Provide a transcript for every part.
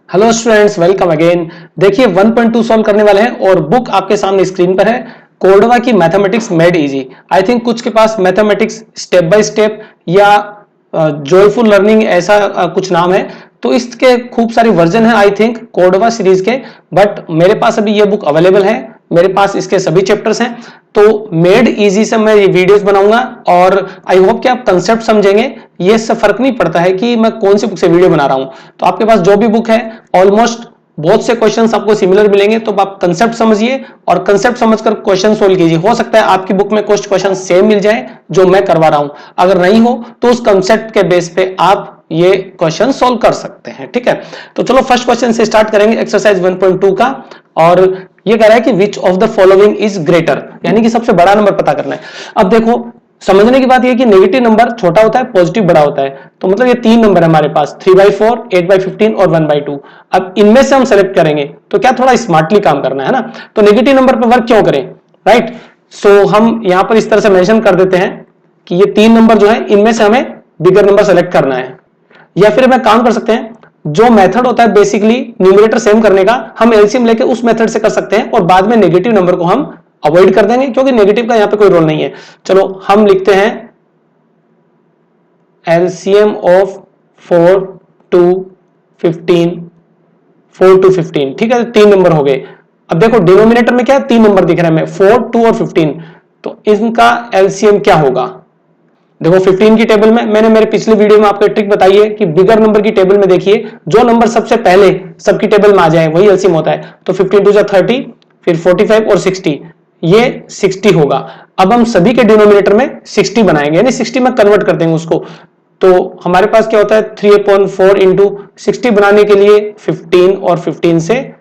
Hello students, welcome again. देखिए 1.2 solve करने वाले हैं और बुक आपके सामने स्क्रीन पर है। कोर्डवा की mathematics made easy. I think कुछ के पास मैथमेटिक्स स्टेप बाय स्टेप या जॉयफुल लर्निंग ऐसा कुछ नाम है, तो इसके खूब सारे वर्जन है आई थिंक कोर्डवा सीरीज के। बट मेरे पास अभी ये बुक अवेलेबल है, मेरे पास इसके सभी चैप्टर्स हैं। तो मेड इजी से मैं ये वीडियोस बनाऊंगा और आई होप कि आप कंसेप्ट समझेंगे। ये इससे फर्क नहीं पड़ता है कि मैं कौन सी बुक से वीडियो बना रहा हूं। तो आपके पास जो भी बुक है ऑलमोस्ट बहुत से क्वेश्चंस आपको सिमिलर मिलेंगे, तो आप कंसेप्ट समझिए और कंसेप्ट समझकर क्वेश्चन सोल्व कीजिए। हो सकता है आपकी बुक में कुछ क्वेश्चन सेम मिल जाए जो मैं करवा रहा हूं, अगर नहीं हो तो उस कंसेप्ट के बेस पे आप ये क्वेश्चन सोल्व कर सकते हैं। ठीक है, तो चलो फर्स्ट क्वेश्चन से स्टार्ट करेंगे एक्सरसाइज 1.2 का। और ये कह रहा है कि which of the following is greater, यानी कि सबसे बड़ा नंबर पता करना है। अब देखो समझने की बात यह कि नेगेटिव नंबर छोटा होता है, पॉजिटिव बड़ा होता है। तो मतलब ये तीन नंबर है हमारे पास, 3/4, 8/15 और 1/2। अब इनमें से हम सेलेक्ट करेंगे तो क्या थोड़ा स्मार्टली काम करना है ना। तो नेगेटिव नंबर पर वर्क क्यों करें, राइट। सो हम यहां पर इस तरह से मेंशन कर देते हैं कि ये तीन नंबर जो है इनमें से हमें बिगर नंबर सेलेक्ट करना है। या फिर हमें काम कर सकते हैं, जो मेथड होता है बेसिकली न्यूमरेटर सेम करने का, हम एलसीएम लेके उस मेथड से कर सकते हैं और बाद में नेगेटिव नंबर को हम अवॉइड कर देंगे क्योंकि नेगेटिव का यहां पे कोई रोल नहीं है। चलो हम लिखते हैं एलसीएम ऑफ 4 to 15, 4 to 15। ठीक है, तीन नंबर हो गए। अब देखो डिनोमिनेटर में क्या है, तीन नंबर दिख रहा है हमें, 4, 2 और 15। तो इनका एलसीएम क्या होगा। देखो 15 की टेबल में मैंने मेरे पिछले वीडियो में आपको ट्रिक बताई है कि बिगर नंबर की टेबल में देखिए जो नंबर सबसे पहले सबकी टेबल में आ जाए वही एलसीएम होता है। तो 15 2 30, फिर 45 और 60, ये 60 होगा। अब हम सभी के डिनोमिनेटर में 60 बनाएंगे, यानी 60 में कन्वर्ट कर देंगे उसको। तो हमारे पास क्या होता है 3/4 इंटू 60 बनाने के लिए 15 और 15 से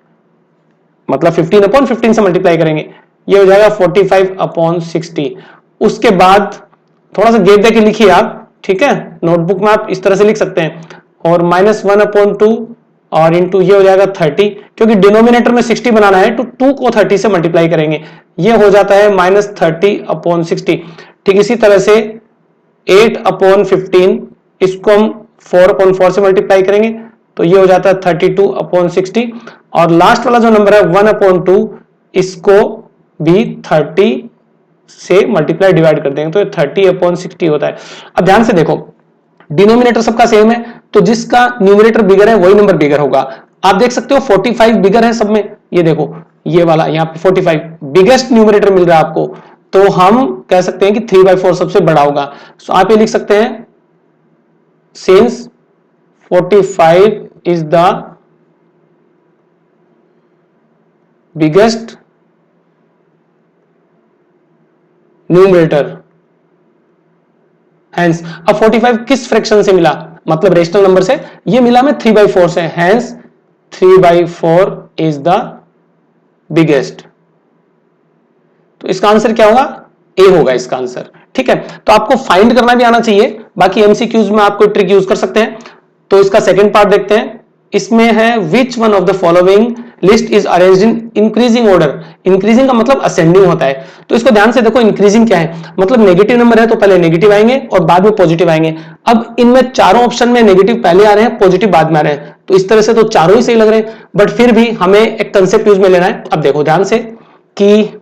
मतलब 15/15 से मल्टीप्लाई करेंगे, ये हो जाएगा 45/60। उसके बाद थोड़ा सा गैप देके लिखिए आप, ठीक है, नोटबुक में आप इस तरह से लिख सकते हैं। और -1/2 और इंटू ये हो जाएगा 30, क्योंकि डिनोमिनेटर में 60 बनाना है तो 2 को 30 से मल्टीप्लाई करेंगे, ये हो जाता है -30/60। ठीक इसी तरह से 8/15 इसको हम 4/4 से मल्टीप्लाई करेंगे तो ये हो जाता है 32/60। और लास्ट वाला जो नंबर है 1/2 इसको भी 30 से मल्टीप्लाई डिवाइड कर देंगे तो 30/60 होता है। अब ध्यान से देखो डिनोमिनेटर सबका सेम है तो जिसका न्यूमरेटर बिगर है वही नंबर बिगर होगा। आप देख सकते हो 45 बिगर है सब में, ये देखो ये वाला यहाँ पे 45 बिगेस्ट न्यूमरेटर मिल रहा है आपको, तो हम कह सकते हैं कि 3/4 सबसे बड़ा होगा। तो आप ये लिख सकते हैं since 45 is the biggest numerator, hence. अब 45 किस फ्रैक्शन से मिला, मतलब रेशनल नंबर से, ये मिला में 3/4 से, हैंस 3/4 इज द बिगेस्ट। तो इसका आंसर क्या होगा, ए होगा इसका आंसर। ठीक है, तो आपको फाइंड करना भी आना चाहिए, बाकी एमसीक्यूज में आप कोई ट्रिक यूज कर सकते हैं। तो इसका सेकंड पार्ट देखते हैं, इसमें है which one of the following list is arranged in increasing order. Increasing का मतलब असेंडिंग होता है, तो इसको ध्यान से देखो। इंक्रीजिंग क्या है, मतलब नेगेटिव नंबर है तो पहले नेगेटिव आएंगे और बाद में पॉजिटिव आएंगे। अब इनमें चारों ऑप्शन में नेगेटिव पहले आ रहे हैं, पॉजिटिव बाद में आ रहे हैं, तो इस तरह से तो चारों ही सही लग रहे हैं। बट फिर भी हमें एक कंसेप्ट यूज में लेना है। अब देखो ध्यान से कि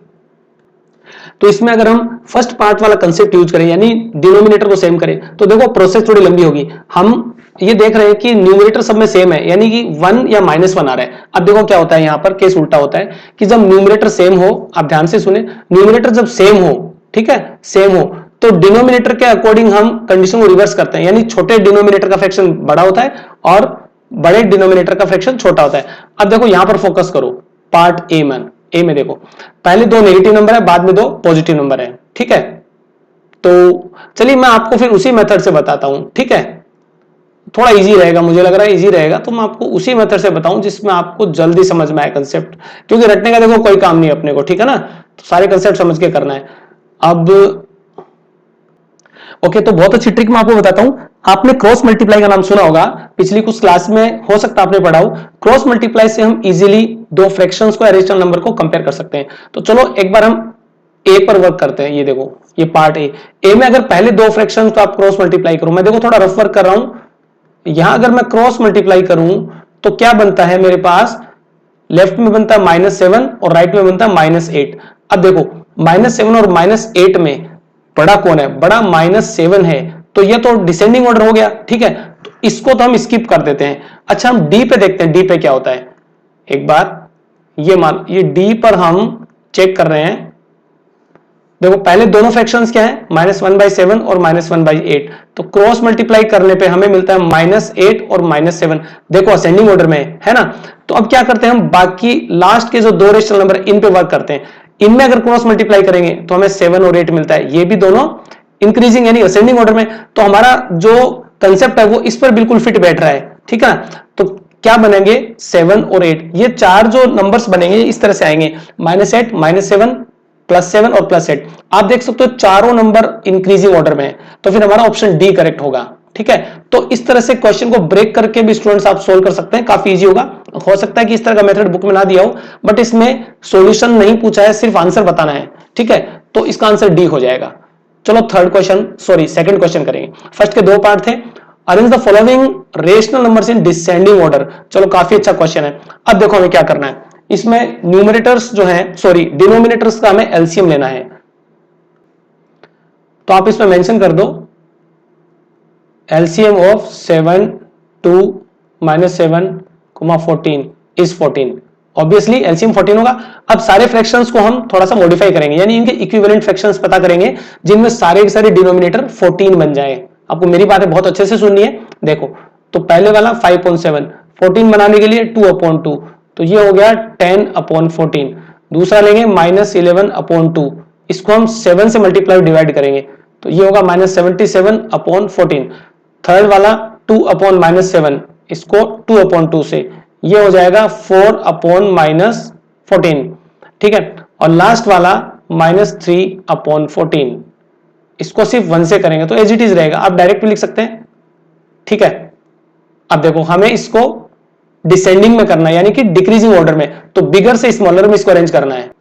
तो इसमें अगर हम फर्स्ट पार्ट वाला कंसेप्ट यूज करें यानी डिनोमिनेटर को सेम करें, तो देखो प्रोसेस थोड़ी लंबी होगी। हम ये देख रहे हैं कि न्यूमरेटर सब में सेम है, यानी कि 1 या -1 आ रहा है। अब देखो क्या होता है, यहां पर केस उल्टा होता है कि जब न्यूमरेटर सेम हो, आप ध्यान से सुने, न्यूमरेटर जब सेम हो, ठीक है, सेम हो, तो डिनोमिनेटर के अकॉर्डिंग हम कंडीशन को रिवर्स करते हैं, यानी छोटे डिनोमिनेटर का फ्रैक्शन बड़ा होता है और बड़े डिनोमिनेटर का फ्रैक्शन छोटा होता है। अब देखो यहां पर फोकस करो, पार्ट ए में देखो पहले दो नेगेटिव नंबर है, बाद में दो पॉजिटिव नंबर है। ठीक है, तो चलिए मैं आपको फिर उसी मेथड से बताता हूं। ठीक है, थोड़ा इजी रहेगा, मुझे लग रहा है इजी रहेगा, तो मैं आपको उसी मेथड से बताऊं जिसमें आपको जल्दी समझ में आए कंसेप्ट, क्योंकि रटने का देखो कोई काम नहीं है अपने को, ठीक है ना, तो सारे कंसेप्ट समझ के करना है। अब ओके, तो बहुत अच्छी ट्रिक मैं आपको बताता हूं। आपने क्रॉस मल्टीप्लाई का नाम सुना होगा, पिछली कुछ क्लास में हो सकता है आपने पढ़ा हो। क्रॉस मल्टीप्लाई से हम इजीली दो फ्रैक्शंस को या रेशनल नंबर को कंपेयर कर सकते हैं। तो चलो एक बार हम ए पर वर्क करते हैं। ये देखो ये पार्ट ए में अगर पहले दो फ्रैक्शंस को आप क्रॉस मल्टीप्लाई करो, मैं देखो थोड़ा रफ वर्क कर रहा हूं, यहां अगर मैं क्रॉस मल्टीप्लाई करूं तो क्या बनता है मेरे पास, लेफ्ट में बनता है -7 और राइट में बनता है -8। अब देखो -7 और -8 में बड़ा कौन है, बड़ा -7 है, तो ये तो डिसेंडिंग ऑर्डर हो गया, ठीक है, तो इसको तो हम स्किप कर देते हैं। अच्छा हम डी पे देखते हैं, डी पे क्या होता है। एक बार ये डी पर हम चेक कर रहे हैं। देखो पहले दोनों फ्रैक्शंस क्या है, -1/7 और -1/8, तो क्रॉस मल्टीप्लाई करने पे हमें मिलता है -8 और -7। देखो असेंडिंग ऑर्डर में है ना। तो अब क्या करते हैं हम, बाकी लास्ट के जो दो रेशनल नंबर इन पे वर्क करते हैं। इनमें अगर क्रॉस मल्टीप्लाई करेंगे तो हमें 7 और 8 मिलता है, ये भी दोनों इंक्रीजिंग यानी असेंडिंग ऑर्डर में। तो हमारा जो कंसेप्ट है वो इस पर बिल्कुल फिट बैठ रहा है, ठीक है। तो क्या बनेंगे, 7 और 8, ये चार जो नंबर्स बनेंगे इस तरह से आएंगे, -8, -7, +7 और +8। आप देख सकते हो चारों नंबर इंक्रीजिंग ऑर्डर में है, तो फिर हमारा ऑप्शन डी करेक्ट होगा, ठीक है। तो इस तरह से क्वेश्चन को ब्रेक करके भी स्टूडेंट्स आप सोल्व कर सकते हैं, काफी इजी होगा। हो सकता है कि इस तरह का मेथड बुक में ना दिया हो, बट इसमें सॉल्यूशन नहीं पूछा है, सिर्फ आंसर बताना है, ठीक है। तो इसका आंसर डी हो जाएगा। चलो third question, sorry second question करेंगे। फर्स्ट के दो पार्ट थे, arrange the following rational numbers in descending order. चलो काफी अच्छा क्वेश्चन है। अब देखो हमें क्या करना है, इसमें न्यूमरेटर्स जो है, सॉरी डिनोमिनेटर्स का हमें एलसीएम लेना है। तो आप इसमें मेंशन कर दो LCM of 7, 2, -7, 14 is 14। Obviously LCM 14 होगा। अब सारे फ्रैक्शंस को हम थोड़ा सा मॉडिफाई करेंगे, यानी इनके इक्विवेलेंट फ्रैक्शंस पता करेंगे जिनमें सारे के सारे डिनोमिनेटर 14 बन जाए। आपको मेरी बातें बहुत अच्छे से सुननी है। देखो तो पहले वाला 5.7, 14 बनाने के लिए 2/2, तो ये हो गया 10/14। दूसरा लेंगे -11/2, इसको हम 7 से मल्टीप्लाई डिवाइड करेंगे, तो ये होगा -77/14। थर्ड वाला 2/-7, इसको 2/2 से, ये हो जाएगा 4/-14, ठीक है। और लास्ट वाला -3/14, इसको सिर्फ 1 से करेंगे तो एज इट इज रहेगा, आप डायरेक्ट भी लिख सकते हैं, ठीक है। अब देखो हमें इसको डिसेंडिंग में करना है, यानी कि डिक्रीजिंग ऑर्डर में, तो बिगर से स्मॉलर में इसको अरेंज करना है।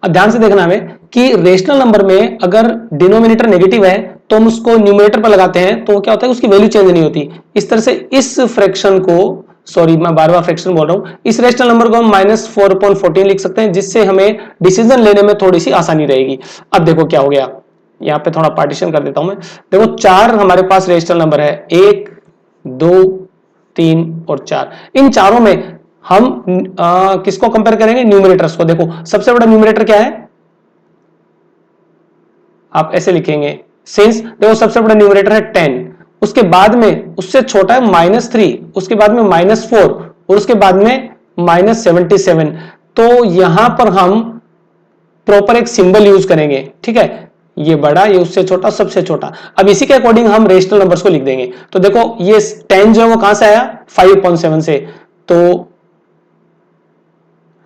अब ध्यान से देखना हमें कि रेशनल नंबर में अगर डिनोमिनेटर नेगेटिव है तो हम उसको न्यूमरेटर पर लगाते हैं, तो क्या होता है उसकी वैल्यू चेंज नहीं होती। इस तरह से इस फ्रैक्शन को, सॉरी मैं बार बार फ्रैक्शन बोल रहा हूं, इस रेशनल नंबर को हम -4/14 लिख सकते हैं, जिससे हमें डिसीजन लेने में थोड़ी सी आसानी रहेगी। अब देखो क्या हो गया, यहां पे थोड़ा पार्टीशन कर देता हूं मैं। देखो चार हमारे पास रेशनल नंबर है, 1, 2, 3 और 4। इन चारों में हम किसको कंपेयर करेंगे, न्यूमरेटर्स को। देखो सबसे बड़ा न्यूमरेटर क्या है, आप ऐसे लिखेंगे सिंस, देखो सबसे बड़ा न्यूमरेटर है 10, उसके बाद में उससे छोटा है -3, उसके बाद में -4 और उसके बाद में -77। तो यहां पर हम प्रॉपर एक सिंबल यूज करेंगे, ठीक है, ये बड़ा, ये उससे छोटा, सबसे छोटा। अब इसी के अकॉर्डिंग हम रेशनल नंबर्स को लिख देंगे। तो देखो ये 10 जो है वो कहां से आया, 5/7 से, तो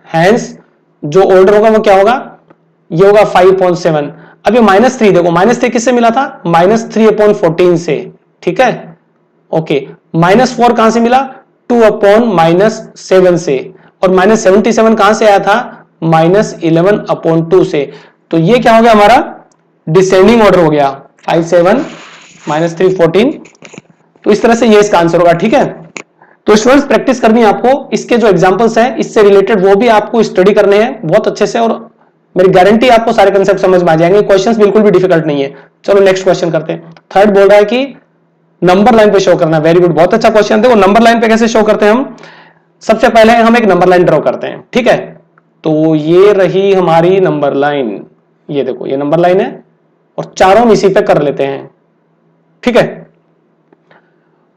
हैंस जो ऑर्डर होगा वो क्या होगा, ये होगा 5/7। अब ये -3 देखो, -3 किससे मिला था, -3/14 से, ठीक है, ओके। -4 कहां से मिला, 2/-7 से, और -77 कहां से आया था, -11/2 से। तो ये क्या हो गया हमारा डिसेंडिंग ऑर्डर हो गया, 5, 7, -3, 14। तो इस तरह से ये इसका आंसर होगा, ठीक है। तो स्टूडेंट्स प्रैक्टिस करनी है आपको, इसके जो एग्जांपल्स हैं इससे रिलेटेड वो भी आपको स्टडी करने हैं बहुत अच्छे से, और मेरी गारंटी आपको सारे कंसेप्ट समझ में आ जाएंगे। क्वेश्चंस बिल्कुल भी डिफिकल्ट नहीं है। चलो नेक्स्ट क्वेश्चन करते हैं। थर्ड बोल रहा है कि नंबर लाइन पे शो करना। वेरी गुड, बहुत अच्छा क्वेश्चन। देखो नंबर लाइन पे कैसे शो करते हैं हम, सबसे पहले हम एक नंबर लाइन ड्रॉ करते हैं, ठीक है। तो ये रही हमारी नंबर लाइन, ये देखो ये नंबर लाइन है, और चारों हम इसी पे कर लेते हैं, ठीक है।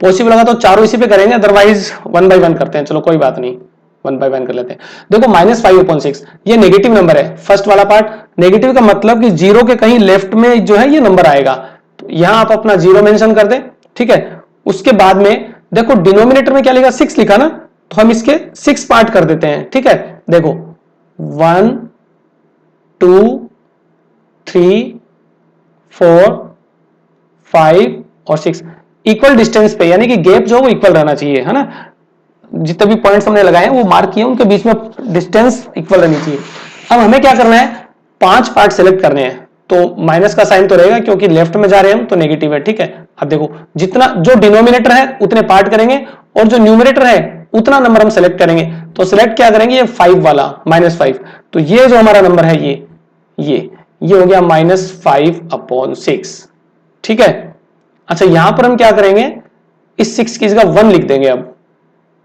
पॉसिबल होगा तो चारों इसी पे करेंगे, अदरवाइज 1 बाय 1 करते हैं। चलो कोई बात नहीं, 1 बाय 1 कर लेते हैं। देखो -5/6 ये नेगेटिव नंबर है। फर्स्ट वाला पार्ट नेगेटिव का मतलब कि जीरो के कहीं लेफ्ट में जो है ये नंबर आएगा, तो यहां आप अपना 0 मेंशन कर दें, ठीक है। उसके बाद में देखो डिनोमिनेटर में क्या लिखा, 6 लिखा ना, तो हम इसके 6 पार्ट कर देते हैं, ठीक है। देखो 1, 2, 3, 4, 5 और 6 इक्वल डिस्टेंस पे, यानी कि गैप जो है वो इक्वल रहना चाहिए, है ना। जितने भी पॉइंट्स हमने लगाए हैं वो मार्क किए, उनके बीच में डिस्टेंस इक्वल रहनी चाहिए। अब हमें क्या करना है, 5 पार्ट सेलेक्ट करने हैं, तो माइनस का साइन तो रहेगा क्योंकि लेफ्ट में जा रहे हैं हम, तो नेगेटिव है, ठीक है। अब देखो जितना जो डिनोमिनेटर है उतने पार्ट करेंगे, और जो न्यूमरेटर है उतना नंबर हम सेलेक्ट करेंगे। तो सिलेक्ट क्या करेंगे, ये 5 वाला -5, तो ये जो हमारा नंबर है ये हो गया -5/6, ठीक है। अच्छा यहां पर हम क्या करेंगे, इस 6 की जगह 1 लिख देंगे, अब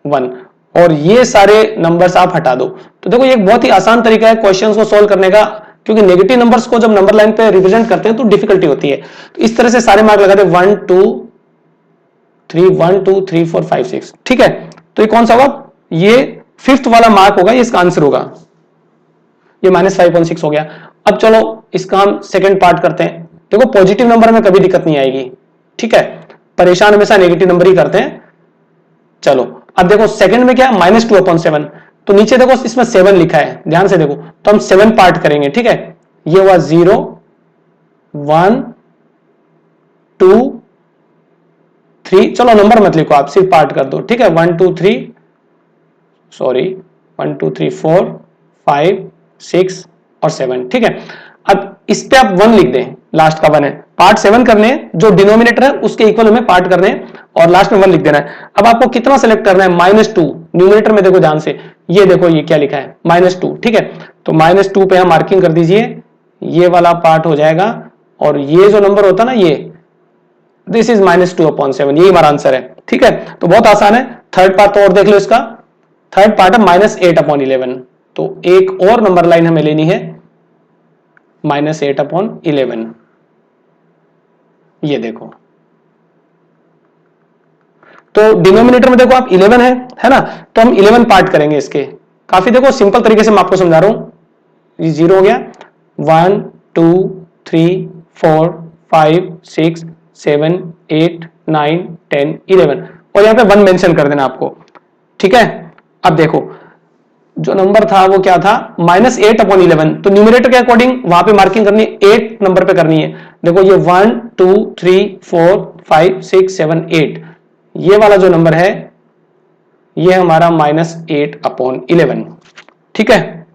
1, और ये सारे नंबर्स आप हटा दो। तो देखो ये एक बहुत ही आसान तरीका है क्वेश्चंस को सोल्व करने का, क्योंकि नेगेटिव नंबर्स को जब नंबर लाइन पे रिप्रेजेंट करते हैं तो डिफिकल्टी होती है। तो इस तरह से सारे मार्क लगा दे 1 2 3 1 2 3 4 5 6, ठीक है। तो ये कौन सा होगा, ये 5th वाला मार्क होगा, ये इसका आंसर होगा, ये -5.6 हो गया। अब चलो इसका हम सेकंड पार्ट करते हैं। देखो पॉजिटिव नंबर में कभी दिक्कत नहीं आएगी, ठीक है, परेशान हमेशा नेगेटिव नंबर ही करते हैं। चलो अब देखो सेकंड में क्या, -2/7, तो नीचे देखो इसमें 7 लिखा है, ध्यान से देखो, तो हम 7 पार्ट करेंगे, ठीक है। ये हुआ 0 1 2 3, चलो नंबर मत लिखो आप, सिर्फ पार्ट कर दो, ठीक है। 1 2 3 4 5 6 और 7, ठीक है। अब इस पे आप 1 लिख दें, लास्ट का 1 है, पार्ट 7 करने हैं, जो डिनोमिनेटर है उसके इक्वल हमें पार्ट करने हैं, और लास्ट में 1 लिख देना है। अब आपको कितना सेलेक्ट करना है, -2, न्यूमिनेटर में देखो ध्यान से, ये देखो ये क्या लिखा है, -2, ठीक है। तो -2 पे हम मार्किंग कर दीजिए, ये वाला पार्ट हो जाएगा, और ये जो नंबर होता है ना, ये दिस इज -2/7, यही हमारा आंसर है, ठीक है। तो बहुत आसान है। थर्ड पार्ट तो और देख लो, इसका थर्ड पार्ट है -8/11, तो एक और नंबर लाइन हमें लेनी है -8/11, ये देखो। तो डिनोमिनेटर में देखो आप 11 है ना, तो हम 11 पार्ट करेंगे इसके, काफी देखो सिंपल तरीके से मैं आपको समझा रहा हूं। ये 0 हो गया, 1 2 3 4 5 6 7 8 9 10 11, और यहां पे 1 मेंशन कर देना आपको, ठीक है। अब देखो जो नंबर था वो क्या था, -8/11, तो न्यूमरेटर के अकॉर्डिंग वहां पे मार्किंग करनी है, 8 नंबर पे करनी है। देखो ये 1 2 3 4 5 6 7 8, ये वाला जो नंबर है ये हमारा -8/11, ठीक है।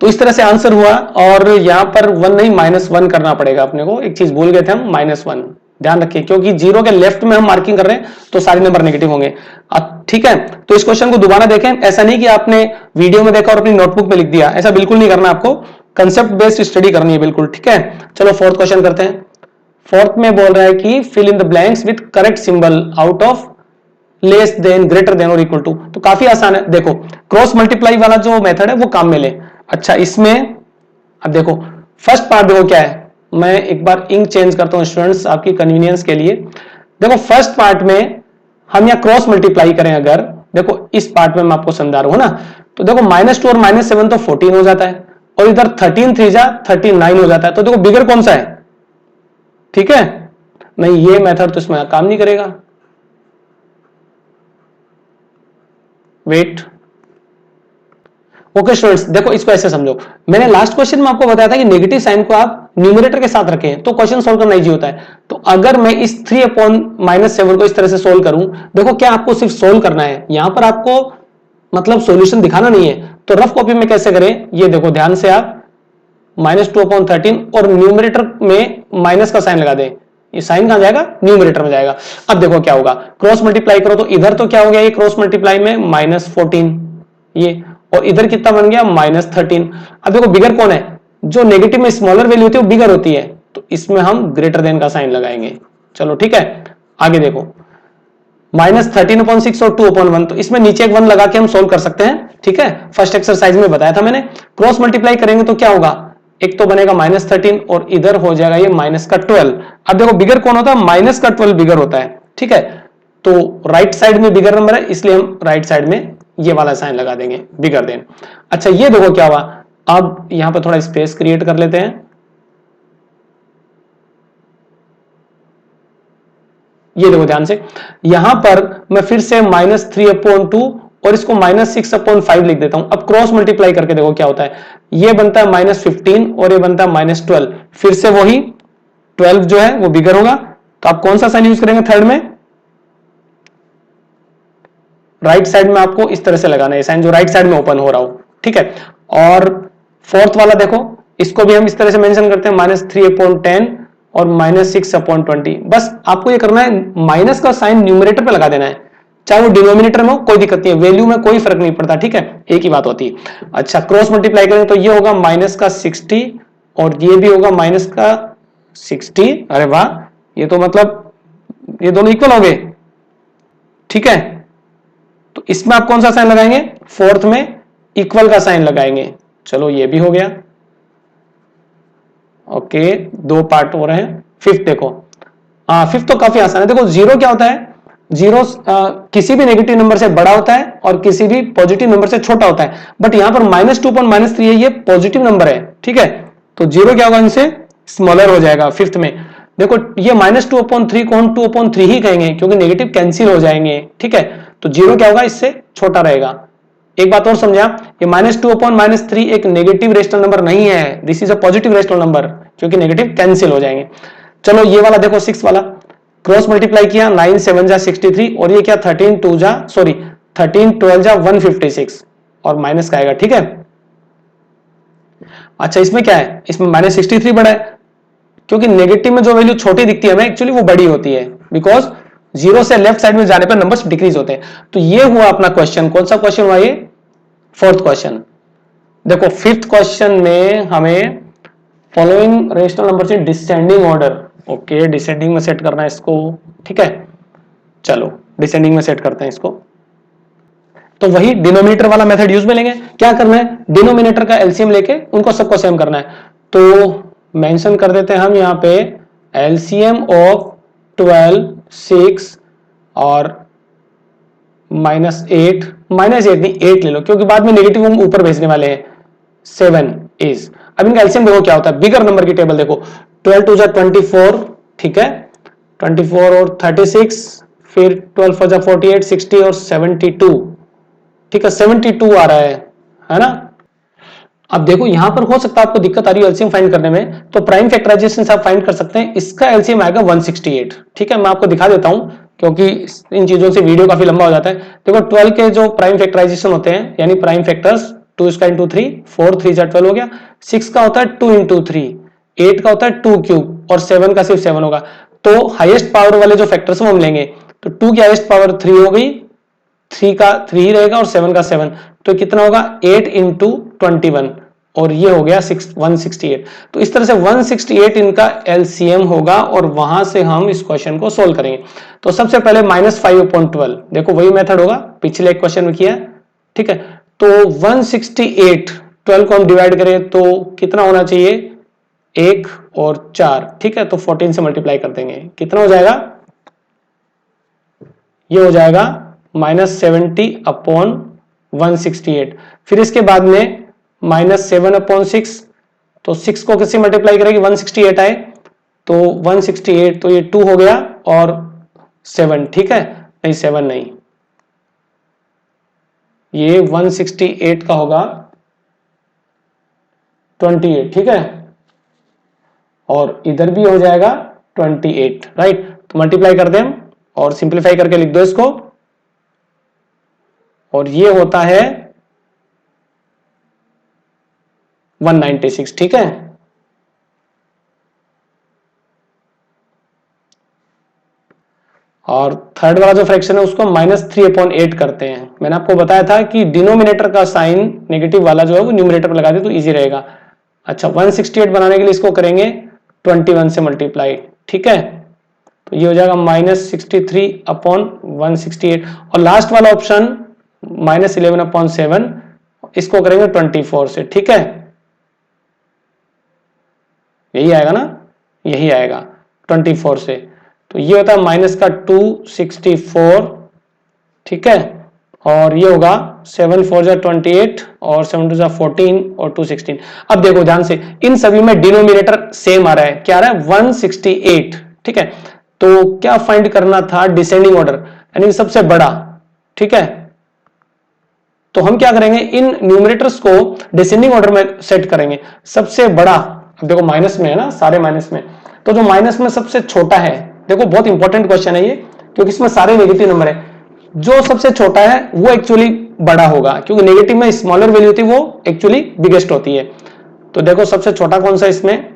तो इस तरह से आंसर हुआ, और यहां पर 1 नहीं -1 करना पड़ेगा अपने को, एक चीज भूल गए थे हम, -1 ध्यान रखिए, क्योंकि 0 के लेफ्ट में हम मार्किंग कर रहे हैं तो सारे नंबर नेगेटिव होंगे, ठीक है। तो इस क्वेश्चन को दोबारा देखें, ऐसा नहीं कि आपने वीडियो में देखा और अपनी नोटबुक में लिख दिया, ऐसा बिल्कुल नहीं करना, आपको कंसेप्ट बेस्ड स्टडी करनी है बिल्कुल, ठीक है। चलो फोर्थ क्वेश्चन करते हैं। फोर्थ में बोल रहा है कि fill in the blanks with correct symbol out of less than, greater than और इक्वल टू। तो काफी आसान है, देखो क्रॉस मल्टीप्लाई वाला जो मेथड है वो काम में ले। अच्छा इसमें अब देखो फर्स्ट पार्ट देखो क्या है, मैं एक बार इंक चेंज करता हूं स्टूडेंट्स आपकी कन्वीनियंस के लिए। देखो फर्स्ट पार्ट में हम यहाँ क्रॉस मल्टीप्लाई करें, अगर देखो इस पार्ट में मैं आपको समझा रहा हूं ना, तो देखो -2 और -7 तो 14 हो जाता है, और इधर 13 3 जा 39 हो जाता है। तो देखो बिगर कौन सा है, ठीक है। नहीं ये मेथड तो इसमें काम नहीं करेगा, वेट। ओके स्टूडेंट्स देखो इसको ऐसे समझो, मैंने लास्ट क्वेश्चन में आपको बताया था कि नेगेटिव साइन को आप न्यूमरेटर के साथ रखें तो क्वेश्चन सोल्व करना इजी होता है। तो अगर मैं इस 3/-7 को इस तरह से सोल्व करूं, देखो क्या आपको सिर्फ सोल्व करना है, यहां पर आपको मतलब सॉल्यूशन दिखाना नहीं है। तो रफ कॉपी में कैसे करें, ये देखो ध्यान से आप -2/13 और न्यूमरेटर में माइनस का साइन लगा दें, ये साइन कहां जाएगा, न्यूमरेटर में जाएगा। अब देखो क्या होगा, क्रॉस मल्टीप्लाई करो तो इधर तो क्या हो गया, ये क्रॉस मल्टीप्लाई में -14 ये, और इधर कितना बन गया -13। अब देखो बिगर कौन है, जो नेगेटिव में स्मॉलर वैल्यू होती है वो बिगर होती है, तो इसमें हम ग्रेटर देन का साइन लगाएंगे। चलो ठीक है, आगे देखो -13/6 और 2/1, तो इसमें नीचे एक 1 लगा के हम सोल्व कर सकते हैं, ठीक है। फर्स्ट एक्सरसाइज में बताया था मैंने। क्रॉस मल्टीप्लाई करेंगे तो क्या होगा, एक तो बनेगा -13 और इधर हो जाएगा ये -12। अब देखो बिगर कौन होता है, -12 बिगर होता है, ठीक है। तो राइट साइड में बिगर नंबर है, इसलिए हम राइट साइड में ये वाला साइन लगा देंगे, बिगर देन। अच्छा ये देखो क्या हुआ, अब यहां पर थोड़ा स्पेस क्रिएट कर लेते हैं, ये देखो ध्यान से, यहां पर मैं फिर से -3/2 और इसको -6/5 लिख देता हूं। अब क्रॉस मल्टीप्लाई करके देखो क्या होता है, ये बनता है -15 और ये बनता है -12, फिर से वही 12 जो है वो बिगर होगा। तो आप कौन सा साइन यूज करेंगे थर्ड में, राइट साइड में आपको इस तरह से लगाना है साइन, जो राइट साइड में ओपन हो रहा हो, ठीक है। और फोर्थ वाला देखो, इसको भी हम इस तरह से मेंशन करते हैं -3/10 और -6/20। बस आपको ये करना है, माइनस का साइन न्यूमरेटर पे लगा देना है, चाहे वो डिनोमिनेटर में हो कोई दिक्कत नहीं है, वैल्यू में कोई फर्क नहीं पड़ता, ठीक है, एक ही बात होती है। अच्छा, क्रॉस मल्टीप्लाई करें तो ये होगा माइनस का 60 और ये भी होगा माइनस का 60। अरे वाह, ये तो मतलब ये दोनों इक्वल हो गए, ठीक है। तो इसमें आप कौन सा साइन लगाएंगे, फोर्थ में इक्वल का साइन लगाएंगे। चलो ये भी हो गया, ओके, दो पार्ट हो रहे हैं। फिफ्थ देखो, फिफ्थ तो काफी आसान है। देखो जीरो क्या होता है, जीरो किसी भी नेगेटिव नंबर से बड़ा होता है और किसी भी पॉजिटिव नंबर से छोटा होता है, बट यहां पर -2.3 है, ये पॉजिटिव नंबर है, ठीक है। तो जीरो क्या होगा, इनसे स्मॉलर हो जाएगा फिफ्थ में। देखो ये -2/3 को हम 2/3 ही कहेंगे क्योंकि नेगेटिव कैंसिल हो जाएंगे, ठीक है। तो जीरो क्या होगा, इससे छोटा रहेगा। एक बात और समझा, ये -2/3 एक नेगेटिव रेशनल नंबर नहीं है, this is a positive rational number, क्योंकि नेगेटिव कैंसिल हो जाएंगे। चलो ये वाला देखो, 6 वाला क्रॉस मल्टीप्लाई किया, 9 7 जा 63 और ये क्या 13 12 जा 156 और माइनस का आएगा, ठीक है। अच्छा इसमें क्या है, इसमें -63 बड़ा है क्योंकि नेगेटिव में जो वैल्यू छोटी दिखती है हमें एक्चुअली वो बड़ी होती है, बिकॉज जीरो से लेफ्ट साइड में जाने पर नंबर्स डिक्रीज होते हैं। तो ये हुआ अपना क्वेश्चन, कौन सा क्वेश्चन हुआ ये, फोर्थ क्वेश्चन। देखो फिफ्थ क्वेश्चन में हमें फॉलोइंग रेशनल नंबर से डिसेंडिंग ऑर्डर, ओके डिसेंडिंग में सेट करना है इसको, ठीक है। चलो डिसेंडिंग में सेट करते हैं इसको। तो वही डिनोमिनेटर वाला मेथड यूज में लेंगे। क्या करना है, डिनोमिनेटर का एलसीएम लेके उनको सबको सेम करना है। तो मेंशन कर देते हैं हम यहाँ पे एलसीएम ऑफ 12 6 और -8 नहीं 8 ले लो क्योंकि बाद में नेगेटिव हम ऊपर भेजने वाले हैं, 7 इज। अब इनका एलसीएम देखो क्या होता है, बिगर नंबर की टेबल देखो, 12 2 जा 24, ठीक है, 24 और 36, फिर 12 4 जा 48, 60 और 72, ठीक है, 72 आ रहा है ना। अब देखो यहां पर हो सकता है आपको दिक्कत आ रही है एलसीएम फाइंड करने में, तो प्राइम फैक्टराइजेशन से आप फाइंड कर सकते हैं। इसका एलसीएम आएगा 168, ठीक है। मैं आपको दिखा देता हूं क्योंकि इन चीजों से वीडियो काफी लंबा हो जाता है। देखो 12 के जो प्राइम फैक्टराइजेशन होते हैं यानी प्राइम फैक्टर्स, 2 इसका इंटू 3, 4 3 जा 12 हो गया, 6 का होता है 2 इंटू 3, 8 का होता है 2 क्यूब और 7 का सिर्फ 7 होगा। तो हाईएस्ट पावर वाले जो फैक्टर्स वो हम लेंगे, तो 2 की हाईएस्ट पावर 3 हो गई, 3 का 3 ही रहेगा और 7 का 7, तो कितना होगा 8 इंटू 21 और ये हो गया 168। तो इस तरह से 168 इनका एलसीएम होगा और वहां से हम इस क्वेश्चन को सोल्व करेंगे। तो सबसे पहले -5/12, देखो वही मेथड होगा पिछले एक क्वेश्चन में किया, ठीक है। तो 168 12 को हम डिवाइड करें तो कितना होना चाहिए, 1 और 4, ठीक है। तो 14 से मल्टीप्लाई कर देंगे, कितना हो जाएगा, ये हो जाएगा -70/168। फिर इसके बाद में -7/6, तो 6 को किससे मल्टीप्लाई करेगी, 168 आए तो 168, तो ये 2 हो गया और 7, ठीक है, नहीं 7 नहीं, ये 168 का होगा 28, ठीक है, और इधर भी हो जाएगा 28, राइट। तो मल्टीप्लाई कर दें हम और सिंप्लीफाई करके लिख दो इसको, और ये होता है 196, ठीक है। और थर्ड वाला जो फ्रैक्शन है उसको -3/8 करते हैं। मैंने आपको बताया था कि डिनोमिनेटर का साइन नेगेटिव वाला जो है वो न्यूमरेटर पर लगा दे तो इजी रहेगा। अच्छा 168 बनाने के लिए इसको करेंगे 21 से मल्टीप्लाई, ठीक है। तो ये हो जाएगा -63/168 और लास्ट वाला ऑप्शन -11/7, इसको करेंगे 24 से, ठीक है। यही आएगा ना, यही आएगा 24 से। तो ये होता है -264, ठीक है, और ये होगा 7 4 जा 28 और 7 2 जा 14 और 2 16। अब देखो ध्यान से, इन सभी में डिनोमिनेटर सेम आ रहा है, क्या आ रहा है 168, ठीक है। तो क्या फाइंड करना था, डिसेंडिंग ऑर्डर यानी सबसे बड़ा, ठीक है। तो हम क्या करेंगे, इन न्यूमरेटर्स को डिसेंडिंग ऑर्डर में सेट करेंगे। सबसे बड़ा, अब देखो माइनस में है ना, सारे माइनस में, तो जो माइनस में सबसे छोटा है, देखो बहुत इंपॉर्टेंट क्वेश्चन है ये क्योंकि इसमें सारे नेगेटिव नंबर है, जो सबसे छोटा है वो एक्चुअली बड़ा होगा क्योंकि नेगेटिव में स्मॉलर वैल्यू होती है वो एक्चुअली बिगेस्ट होती है। तो देखो सबसे छोटा कौन सा इसमें,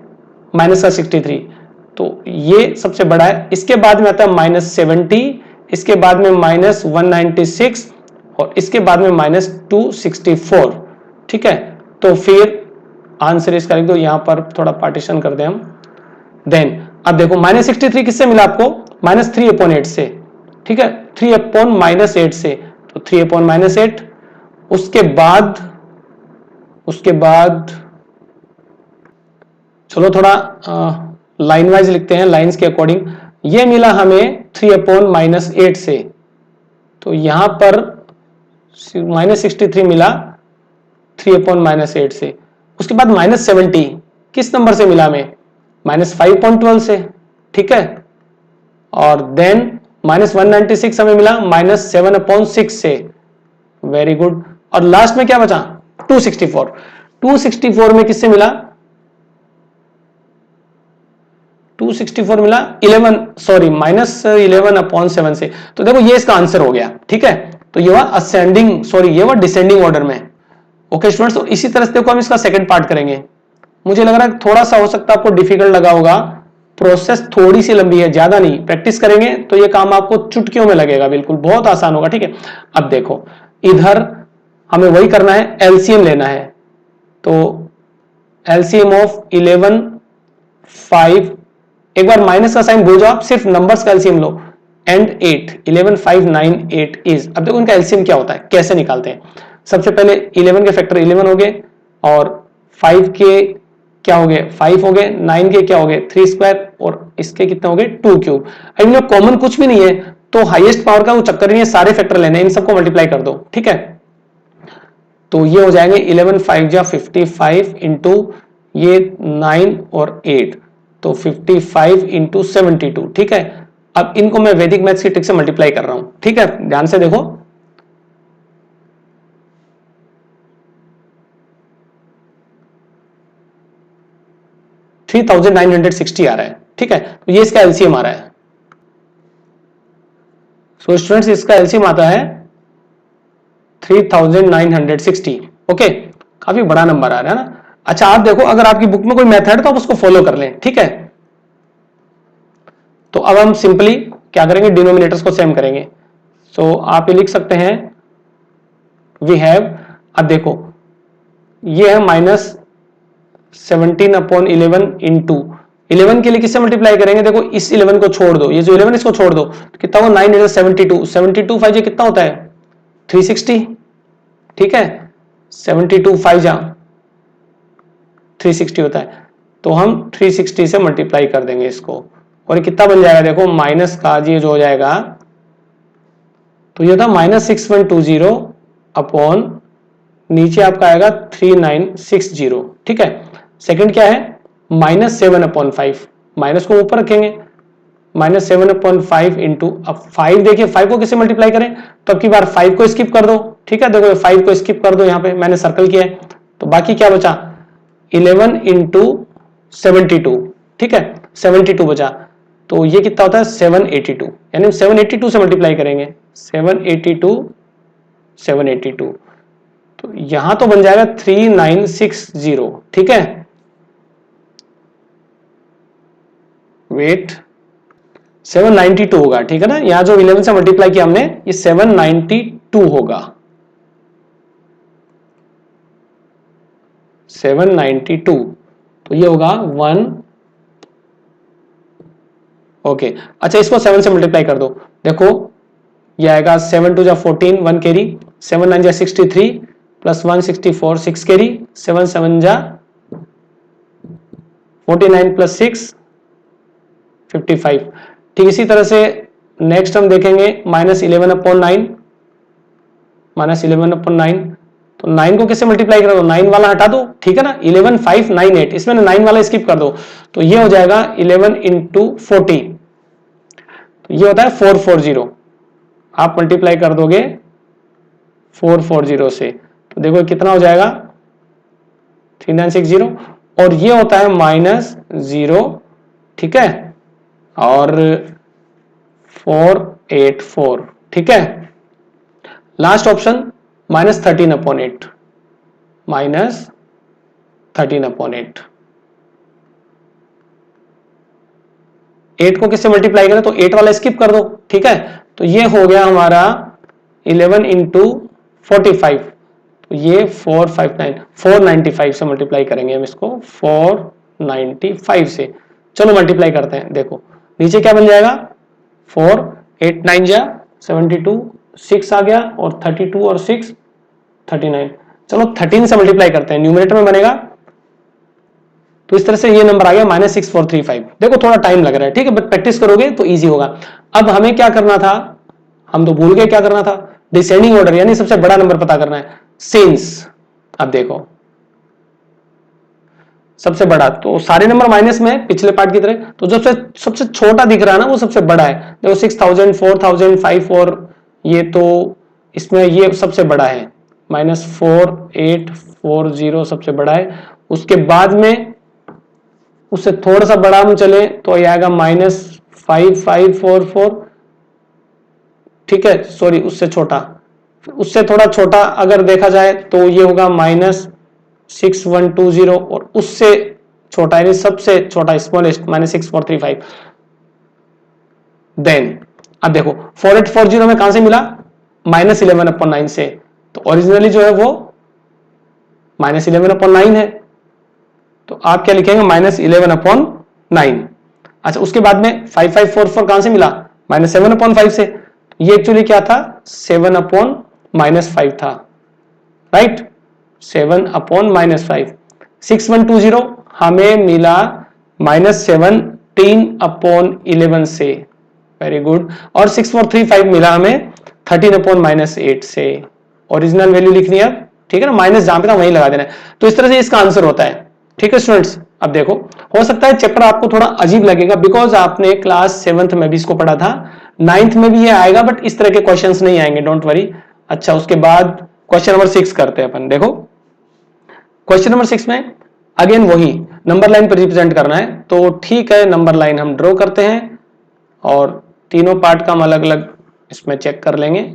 -63, तो ये सबसे बड़ा है। इसके बाद में आता है -70, इसके बाद में -196 और इसके बाद में -264। ठीक है, तो फिर आंसर इसका लिख दो, यहां पर थोड़ा पार्टीशन कर दें हम। देन अब देखो -63 किससे मिला आपको? -3/8 से। ठीक है, 3/-8 से, तो 3/-8। उसके बाद चलो थोड़ा लाइन वाइज लिखते हैं, लाइंस के अकॉर्डिंग। ये मिला हमें 3/-8 से, तो यहां पर -63 मिला 3/-8 से। उसके बाद -70 किस नंबर से मिला हमें? -5.12 से। ठीक है, और देन -196 हमें मिला -7/6 से। Very good. और लास्ट में क्या बचा? 264। 264 में किससे मिला? 264 मिला -11/7 से। तो देखो ये इसका आंसर हो गया। ठीक है, तो ये हुआ डिसेंडिंग ऑर्डर में। ओके स्टूडेंट्स, तो इसी तरह से देखो हम इसका सेकंड पार्ट करेंगे। मुझे लग रहा है थोड़ा सा हो सकता है आपको डिफिकल्ट लगा होगा, प्रोसेस थोड़ी सी लंबी है, ज्यादा नहीं। प्रैक्टिस करेंगे तो ये काम आपको चुटकियों में लगेगा, बिल्कुल बहुत आसान होगा। ठीक है, अब देखो इधर हमें वही करना है, एलसीएम लेना है। तो एलसीएम ऑफ 11, 5, एक बार माइनस का साइन भूल जाओ आप, सिर्फ नंबर्स का एलसीएम लो, एंड 8, 11, 5, 9, 8 इज। अब देखो इनका एलसीएम क्या होता है, कैसे निकालते हैं। सबसे पहले 11 के फैक्टर 11 हो गए, और 5 के क्या हो गए? 5 हो गए, 9 के क्या हो गए? 3 स्क्वायर, और इसके कितने हो गए? 2 क्यूब। अब इनमें कॉमन कुछ भी नहीं है, तो हाईएस्ट पावर का वो चक्कर नहीं है, सारे फैक्टर लेने हैं, इन सबको मल्टीप्लाई कर दो। ठीक है, तो ये हो जाएंगे 11 5 जा 55 इंटू ये 9 और 8, तो 55 इंटू 72। ठीक है, अब इनको मैं वैदिक मैथ्स की ट्रिक से मल्टीप्लाई कर रहा हूं। ठीक है, ध्यान से देखो, $3,960 आ रहा है। ठीक है, तो ये इसका एलसीएम आ रहा है। सो स्टूडेंट्स, इसका एलसीएम आता है 3,960। ओके, काफी बड़ा नंबर आ रहा है ना। अच्छा, आप देखो अगर आपकी बुक में कोई मेथड तो आप उसको फॉलो कर लें। ठीक है, तो अब हम सिंपली क्या करेंगे, डिनोमिनेटर्स को सेम करेंगे। सो आप ये लिख सकते हैं वी हैव, अब देखो ये है -17/11 इंटू 11 के लिए किससे मल्टीप्लाई करेंगे? देखो इस 11 को छोड़ दो, ये जो 11 इसको छोड़ दो, तो कितना होगा? 9 72, 72 5 ये कितना होता है? 360। ठीक है, 72 5 जा 360 होता है, तो हम 360 से मल्टीप्लाई कर देंगे इसको, और ये कितना बन जाएगा? देखो माइनस का ये जो हो जाएगा, तो ये था -6.20 अपॉन नीचे आपका आएगा 3960। ठीक है, सेकंड क्या है? -7/5, माइनस को ऊपर रखेंगे, -7/5 इंटू, अब 5 देखिए 5 को किससे मल्टीप्लाई करें? तो अब की बार 5 को स्किप कर दो। ठीक है, देखो 5 को स्किप कर दो, यहां पे मैंने सर्कल किया है, तो बाकी क्या बचा? 11 इंटू 72। ठीक है, 72 बचा, तो ये कितना होता है? 782, यानी 782 से मल्टीप्लाई करेंगे, 782, तो यहां तो बन जाएगा 3960। ठीक है, वेट 792 होगा। ठीक है ना, यहां जो 11 से मल्टीप्लाई किया हमने, ये 792 होगा, 792, तो ये होगा 1। ओके, अच्छा इसको 7 से मल्टीप्लाई कर दो, देखो ये आएगा 7 2 जा 14, 1 कैरी, 7 9 जा 63 प्लस 164 6 कैरी, 7 7 जा 49 प्लस 6 55। ठीक इसी तरह से नेक्स्ट हम देखेंगे -11/9, -11/9, तो 9 को किससे मल्टीप्लाई कर दो? 9 वाला हटा दो। ठीक है ना, 11 5 9 8, इसमें 9 वाला स्किप कर दो, तो ये हो जाएगा 11 इंटू 40, तो ये होता है 440। आप मल्टीप्लाई कर दोगे 440 से, तो देखो कितना हो जाएगा? 3960, और ये होता है -0। ठीक है, और 484। ठीक है, लास्ट ऑप्शन -13/8, -13/8। 8 को किससे मल्टीप्लाई करें? तो 8 वाला स्किप कर दो। ठीक है, तो ये हो गया हमारा 11 इंटू 45, तो ये 495 से मल्टीप्लाई करेंगे हम इसको 495 से। चलो मल्टीप्लाई करते हैं, देखो नीचे क्या बन जाएगा 4 8 9 जा 72, 6 आ गया और 32 और 6 39। चलो 13 से मल्टीप्लाई करते हैं, न्यूमरेटर में बनेगा, तो इस तरह से ये नंबर आ गया -6435। देखो थोड़ा टाइम लग रहा है, ठीक है, बट प्रैक्टिस करोगे तो इजी होगा। अब हमें क्या करना था, हम तो भूल गए क्या करना था, डिसेंडिंग ऑर्डर यानी सबसे बड़ा नंबर पता करना है। सिंस अब देखो सबसे बड़ा, तो सारे नंबर माइनस में पिछले पार्ट की तरह, तो जो सबसे छोटा दिख रहा है ना वो सबसे बड़ा है। देखो 6000 4000 5 और ये, तो इसमें ये सबसे बड़ा है, -4840 सबसे बड़ा है। उसके बाद में उससे थोड़ा सा बड़ा हम चले तो ये आएगा -5544, ठीक है, सॉरी उससे छोटा, उससे थोड़ा छोटा अगर देखा जाए तो ये होगा -6120 और उससे छोटा यानी सबसे छोटा स्मॉलेस्ट -6435। देन अब देखो 4840 में कहां से मिला, -11/9 से, तो ओरिजिनली जो है वो -11/9 है, तो आप क्या लिखेंगे -11/9। अच्छा उसके बाद में 5544 कहां से मिला, -7/5 से, ये एक्चुअली क्या था 7/-5 था, राइट, 7/-5। 6120 हमें मिला -17/11 से, वेरी गुड, और 6435 मिला हमें 13/-8 से। ओरिजिनल वैल्यू लिखनी है अब, ठीक है ना, माइनस जहां पे था वहीं लगा देना है। तो इस तरह से इसका आंसर होता है, ठीक है स्टूडेंट्स। अब देखो हो सकता है चैप्टर आपको थोड़ा अजीब लगेगा, बिकॉज आपने क्लास 7th में भी इसको पढ़ा था, 9th में भी ये आएगा, बट इस तरह के क्वेश्चंस नहीं आएंगे, डोंट वरी। अच्छा उसके बाद क्वेश्चन नंबर 6 करते हैं अपन। देखो क्वेश्चन नंबर 6 में अगेन वही नंबर लाइन पर रिप्रेजेंट करना है, तो ठीक है नंबर लाइन हम ड्रॉ करते हैं और तीनों पार्ट का हम अलग अलग इसमें चेक कर लेंगे।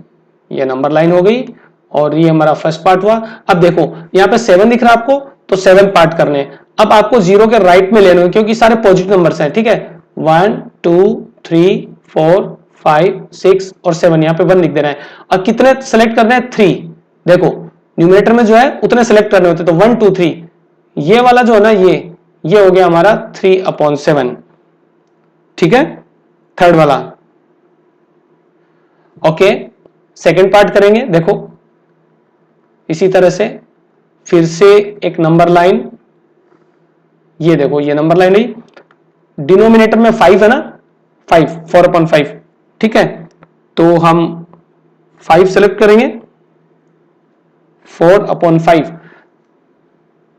ये नंबर लाइन हो गई और ये हमारा फर्स्ट पार्ट हुआ। अब देखो यहाँ पे 7 दिख रहा है आपको, तो 7 पार्ट करने हैं। अब आपको 0 के राइट में लेने हैं क्योंकि सारे पॉजिटिव नंबर्स हैं, ठीक है, 1 2 3 4 5 6 और 7, यहाँ पे 1 लिख देना है। और कितने सेलेक्ट करने हैं, 3। देखो न्यूमरेटर में जो है उतने सेलेक्ट करने होते, तो 1 2 3, ये वाला जो है ना ये हो गया हमारा 3/7, ठीक है, थर्ड वाला। ओके सेकंड पार्ट करेंगे, देखो इसी तरह से फिर से एक नंबर लाइन, ये देखो ये नंबर लाइन रही, डिनोमिनेटर में 5 है ना, 5 4/5, ठीक है, तो हम 5 सेलेक्ट करेंगे 4/5,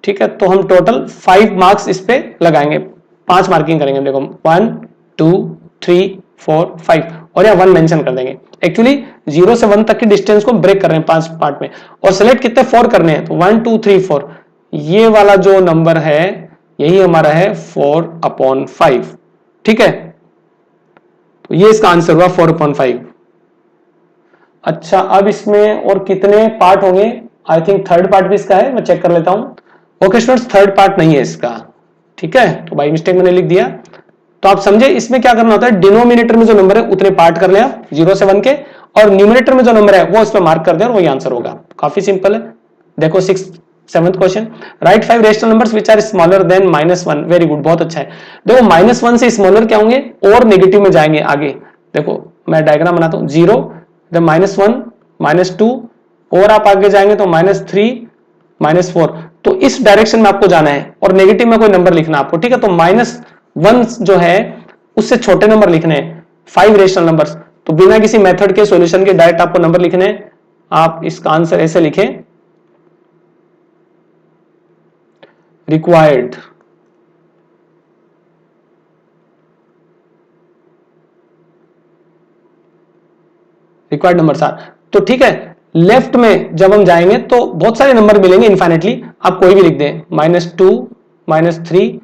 ठीक है, तो हम टोटल 5 मार्क्स इस पे लगाएंगे, 5 मार्किंग करेंगे। देखो 1 2 3 4 5 और यहाँ 1 मेंशन कर देंगे। एक्चुअली 0 से 1 तक की डिस्टेंस को ब्रेक कर रहे हैं 5 पार्ट में, और सेलेक्ट कितने 4 करने हैं, तो 1 2 3 4, ये वाला जो नंबर है यही हमारा है 4/5, ठीक है, तो ये इसका आंसर हुआ 4/5। अच्छा अब इसमें और कितने पार्ट होंगे, आई थिंक थर्ड पार्ट भी इसका है, मैं चेक कर लेता हूं। ओके स्टूडेंट्स थर्ड पार्ट नहीं है इसका, ठीक है, तो बाई मिस्टेक मैंने लिख दिया। तो आप समझे इसमें क्या करना होता है, डिनोमिनेटर में जो नंबर है उतने पार्ट कर ले आप 0 से 1 के, और न्यूमरेटर में जो नंबर है वो इसमें मार्क कर दे और वही आंसर होगा। काफी सिंपल है। देखो 7th question, write 5 rational numbers which are smaller than -1। Very good, बहुत अच्छा है। देखो -1 से स्मॉलर क्या होंगे, और नेगेटिव में जाएंगे आगे। देखो मैं डायग्राम बनाता हूं, 0 -1 -2 और आप आगे जाएंगे तो -3 -4, तो इस डायरेक्शन में आपको जाना है और नेगेटिव में कोई नंबर लिखना आपको, ठीक है, तो -1 जो है उससे छोटे नंबर लिखने हैं, 5 रेशनल नंबर्स, तो बिना किसी मेथड के सॉल्यूशन के डायरेक्ट आपको नंबर लिखने हैं। आप इसका आंसर ऐसे लिखें, रिक्वायर्ड नंबर्स आर, तो ठीक है, लेफ्ट में जब हम जाएंगे तो बहुत सारे नंबर मिलेंगे इनफाइनेटली, आप कोई भी लिख दें, -2 -3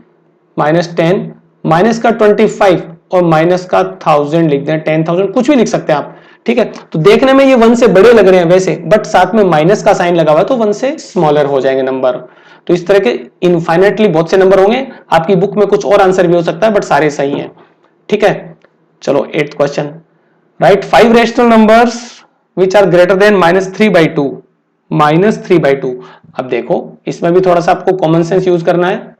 -10 माइनस का 25 और माइनस का 1000 लिख दें, 10,000 कुछ भी लिख सकते हैं आप, ठीक है। तो देखने में ये 1 से बड़े लग रहे हैं वैसे, बट साथ में माइनस का साइन लगा हुआ है तो 1 से स्मॉलर हो जाएंगे नंबर। तो इस तरह के इनफाइनेटली बहुत से नंबर होंगे, आपकी बुक में कुछ और आंसर भी हो सकता है बट सारे सही हैं, ठीक है। चलो 8th question, write 5 rational numbers which are greater than -3/2 -3/2। अब देखो इसमें भी थोड़ा सा आपको कॉमन सेंस यूज करना है।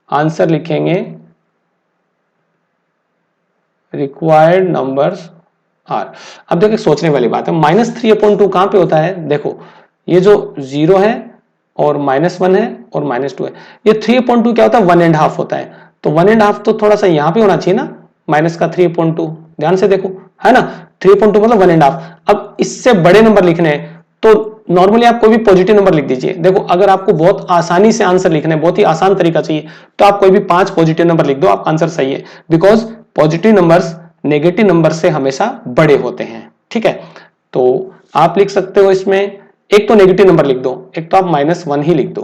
आंसर लिखेंगे रिक्वायर्ड नंबर्स आर। अब देखो सोचने वाली बात है, -3/2 कहां पे होता है? देखो ये जो 0 है और -1 है और -2 है, ये 3/2 क्या होता है? 1.5 होता है। तो 1.5 तो थोड़ा सा यहां पे होना चाहिए ना, माइनस का 3/2। ध्यान से देखो, है ना, 3/2 मतलब 1.5। अब इससे बड़े नंबर लिखने हैं तो नॉर्मली आप कोई भी पॉजिटिव नंबर लिख दीजिए। देखो अगर आपको बहुत आसानी से आंसर लिखना है, बहुत ही आसान तरीका चाहिए, तो आप कोई भी 5 पॉजिटिव नंबर लिख दो, आप आंसर सही है। Because positive numbers negative number से हमेशा बड़े होते हैं, ठीक है। तो आप लिख सकते हो इसमें, एक तो नेगेटिव नंबर लिख दो, एक तो आप -1 ही लिख दो,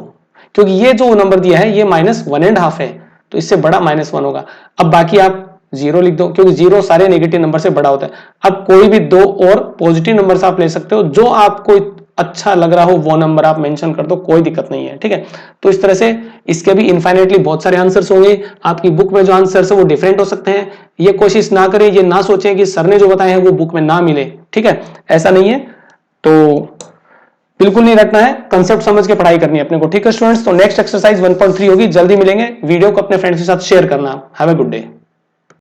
क्योंकि ये जो नंबर दिया है ये -1.5 है, तो इससे बड़ा -1 होगा। अब बाकी आप 0 लिख दो, क्योंकि 0 सारे नेगेटिव नंबर से बड़ा होता है। अब कोई भी 2 और पॉजिटिव नंबर आप ले सकते हो, जो आपको अच्छा लग रहा हो वो नंबर आप मेंशन कर दो, कोई दिक्कत नहीं है, ठीक है। तो इस तरह से इसके भी इनफाइनेटली बहुत सारे आंसर्स होंगे। आपकी बुक में जो आंसर्स है वो डिफरेंट हो सकते हैं। ये कोशिश ना करें, ये ना सोचें कि सर ने जो बताए हैं वो बुक में ना मिले, ठीक है, ऐसा नहीं है। तो बिल्कुल नहीं रखना है, कंसेप्ट समझ के पढ़ाई करनी है अपने को, ठीक है स्टूडेंट्स। तो नेक्स्ट एक्सरसाइज 1.3 होगी, जल्दी मिलेंगे। वीडियो को अपने फ्रेंड्स के साथ शेयर करना। Have a good day.